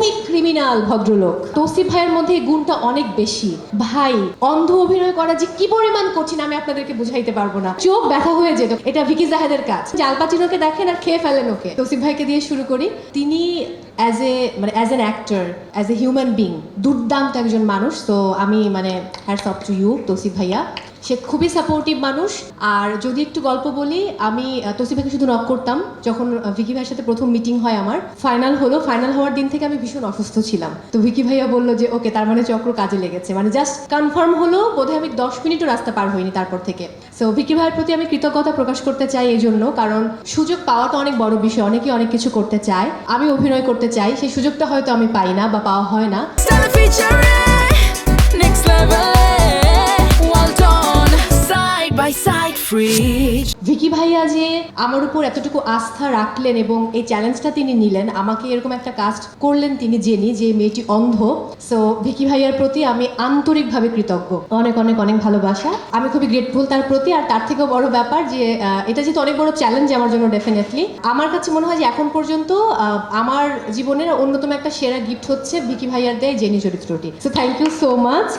খুবই ক্রিমিনাল ভদ্রলোক। তৌসিফ ভাইয়ের মধ্যে এই গুণটা অনেক বেশি। ভাই, অন্ধ অভিনয় করা যে কি পরিমাণ কঠিন আমি আপনাদেরকে বুঝাইতে পারবো না। চোখ ব্যথা হয়ে যেত। এটা ভিকি জাহেদের কাজ। আল পাচিনোকে দেখেন আর খেয়ে ফেলেন ওকে। তৌসিফ ভাইকে দিয়ে শুরু করি। তিনি as an actor, as a human being দুর্দান্ত একজন মানুষ। তো আমি hats off to you Tousif ভাইয়া। সে খুবই সাপোর্টিভ মানুষ। আর যদি একটু গল্প বলি, আমি তৌসিফ ভাইকে শুধু নক করতাম যখন ভিকি ভাইয়ের সাথে প্রথম মিটিং হয় আমার। ফাইনাল হওয়ার দিন থেকে আমি ভীষণ অসুস্থ ছিলাম। তো ভিকি ভাইয়া বললো যে ওকে, তার মানে চক্র কাজে লেগেছে। জাস্ট কনফার্ম হলো, বোধহয় আমি 10 মিনিটও রাস্তা পার হইনি তারপর থেকে। সো ভিকি ভাইয়ের প্রতি আমি কৃতজ্ঞতা প্রকাশ করতে চাই এই জন্য, কারণ সুযোগ পাওয়াটা অনেক বড় বিষয়। অনেকেই অনেক কিছু করতে চায়, আমি অভিনয় করতে চাই, সেই সুযোগটা হয়তো আমি পাই না বা পাওয়া হয় না। ভিকি ভাইয়া যে আমার উপর এতটুকু আস্থা রাখলেন এবং এই চ্যালেঞ্জটা তিনি নিলেন, আমাকে এরকম একটা কাস্ট করলেন তিনি, জেনি যে মেয়েটি অন্ধ। সো ভিকি ভাইয়ার প্রতি আমি আন্তরিকভাবে কৃতজ্ঞ। অনেক অনেক অনেক ভালোবাসা। আমি খুবই গ্রেটফুল তার প্রতি। আর তার থেকেও বড় ব্যাপার যে এটা যেহেতু অনেক বড় চ্যালেঞ্জ আমার জন্য, ডেফিনেটলি আমার কাছে মনে হয় যে এখন পর্যন্ত আমার জীবনের অন্যতম একটা সেরা গিফট হচ্ছে ভিকি ভাইয়ার দেয় জেনি চরিত্রটি। So thank you so much.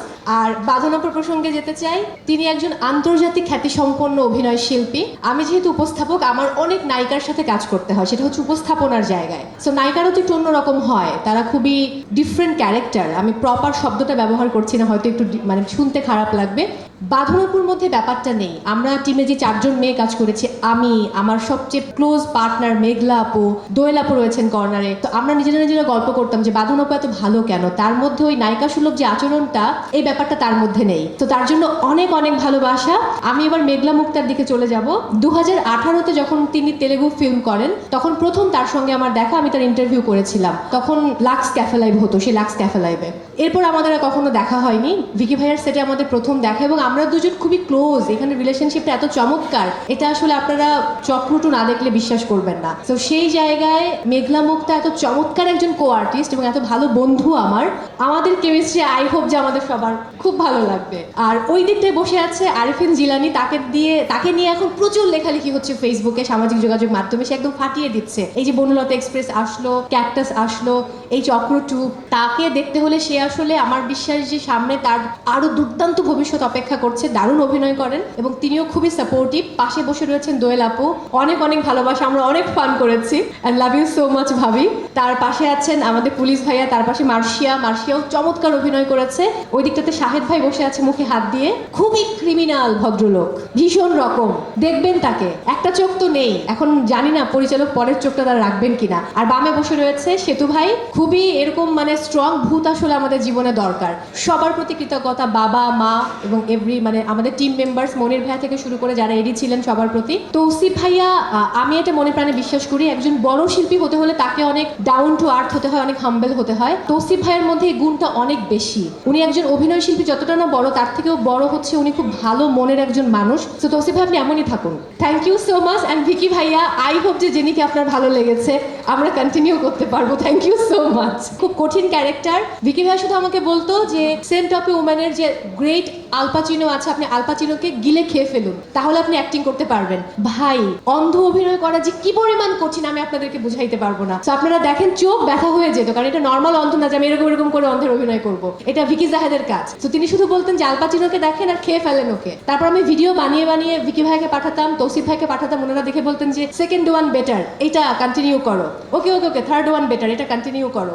আর বাঁধনাপুর প্রসঙ্গে যেতে চাই, তিনি একজন আন্তর্জাতিক খ্যাতিসম্পন্ন অভিনয় শিল্পী। আমি যেহেতু উপস্থাপক, আমার অনেক নায়িকার সাথে কাজ করতে হয়, সেটা হচ্ছে উপস্থাপনার জায়গায়। সো নায়িকারও তো একটু অন্যরকম হয়, তারা খুবই ডিফারেন্ট ক্যারেক্টার। আমি প্রপার শব্দটা ব্যবহার করছি না, হয়তো একটু শুনতে খারাপ লাগবে। বাঁধনাপুর মধ্যে ব্যাপারটা নেই। আমরা টিমে যে 4 জন মেয়ে কাজ করেছি, আমি, আমার সবচেয়ে ক্লোজ পার্টনার মেঘলা আপু, দোয়েল আপু রয়েছেন কর্নারে। তো আমরা নিজেরা গল্প করতাম যে বাঁধনাপু এত ভালো কেন, তার মধ্যে ওই নায়িকা সুলভ যে আচরণটা, এই ব্যাপারটা তার মধ্যে নেই। তো তার জন্য অনেক অনেক ভালোবাসা। আমি এবার মেঘলা মুক্তার দিকে চলে যাব। 2018-তে যখন তিনি তেলেগু ফিল্ম করেন, তখন প্রথম তার সঙ্গে আমার দেখা, আমি তার ইন্টারভিউ করেছিলাম। তখন লাক্স ক্যাফে লাইভ হতো, সেই লাক্স ক্যাফে লাইভে। এরপর আমাদের আর কখনো দেখা হয়নি। ভিকি ভাইয়ার সেটে আমাদের প্রথম দেখা এবং আমরা দুজন খুবই ক্লোজ। এখানে রিলেশনশিপটা এত চমৎকার, এটা আসলে আপনারা চক্রটু না দেখলে বিশ্বাস করবেন না। তো সেই জায়গায় মেঘলা মুক্তা এত চমৎকার একজন কো আর্টিস্ট এবং এত ভালো বন্ধু আমাদের কেমিস্ট্রি আই হোপ যে আমাদের সবার খুব ভালো লাগবে। আর ওই দিকটায় বসে আছে আরিফিন জিলানি। তাকে নিয়ে এখন প্রচুর লেখালেখি হচ্ছে ফেসবুকে, সামাজিক যোগাযোগ মাধ্যমে। সে একদম ফাটিয়ে দিচ্ছে। এই যে বনলতা এক্সপ্রেস আসলো, ক্যাকটাস আসলো, এই চক্রটু, তাকে দেখতে হলে সে আসলে, আমার বিশ্বাস যে সামনে তার আরো দুর্দান্ত ভবিষ্যৎ অপেক্ষা করছে। দারুণ অভিনয় করেন এবং তিনিও খুবই সাপোর্টিভ। পাশে বসে রয়েছেন দোয়েল আপু। অনেক অনেক ভালোবাসা, আমরা অনেক ফান করেছি। And love you so much ভাবি। তার পাশে আছেন আমাদের পুলিশ ভাইয়া, তার পাশে মার্শিয়াও চমৎকার অভিনয় করেছে। ওই দিকটাতে শাহেদ ভাই বসে আছে মুখে হাত দিয়ে। খুবই ক্রিমিনাল ভদ্রলোক, ভীষণ রকম। দেখবেন তাকে, একটা চোখ তো নেই, এখন জানি না পরিচালক পরের চোখটা তারা রাখবেন কিনা। আর বামে বসে রয়েছে সেতু ভাই। খুবই এরকম স্ট্রং ভূত আসলে আমাদের জীবনে দরকার। সবার প্রতি কৃতজ্ঞতা, বাবা মা এবং আমাদের টিম মেম্বার্স, মনির ভাইয়া থেকে শুরু করে যারা এডি ছিলেন, সবার প্রতি। তৌসিফ ভাইয়া, আমি এটা মনে প্রাণে বিশ্বাস করি, একজন বড় শিল্পী হতে হলে তাকে অনেক ডাউন টু আর্থ হতে হয়, অনেক হাম্বেল হতে হয়। তৌসিফ ভাইয়ের মধ্যে এই গুণটা অনেক বেশি। উনি একজন অভিনয় শিল্পী যতটা না বড়, তার থেকেও বড় হচ্ছে উনি খুব ভালো মনের একজন মানুষ। তো তৌসিফ ভাই, আপনি এমনই থাকুন। Thank you so much. And Vicky ভাইয়া, আই হোপ যে জেনিকে আপনার ভালো লেগেছে, আমরা কন্টিনিউ করতে পারবো। Thank you so much. খুব কঠিন ক্যারেক্টার। ভিকি ভাইয়া শুধু আমাকে বলতো যে সেন্ট অফ এ উম্যানের যে গ্রেট আল পাচিনো আছে, আপনি আল পাচিনোকে গিলে খেয়ে ফেলুন, তাহলে আপনি অ্যাক্টিং করতে পারবেন। ভাই, অন্ধ অভিনয় করা যে কি পরিমাণ কঠিন আমি আপনাদেরকে বুঝাইতে পারবো না। তো আপনারা দেখেন, চোখ ব্যথা হয়ে যেত, কারণ এটা নর্মাল অন্ধ না যে আমি এরকম করে অন্ধের অভিনয় করবো। এটা ভিকি জাহেদের কাজ। তো তিনি শুধু বলতেন যে আল পাচিনোকে দেখেন আর খেয়ে ফেলেন ওকে। তারপর আমি ভিডিও বানিয়ে ভিকি ভাইকে পাঠাতাম, তৌসিফ ভাইকে পাঠাতাম। ওনারা দেখে বলতেন যে সেকেন্ড ওয়ান বেটার, এটা কন্টিনিউ করো। ওকে, থার্ড ওয়ান বেটার, এটা কন্টিনিউ করো।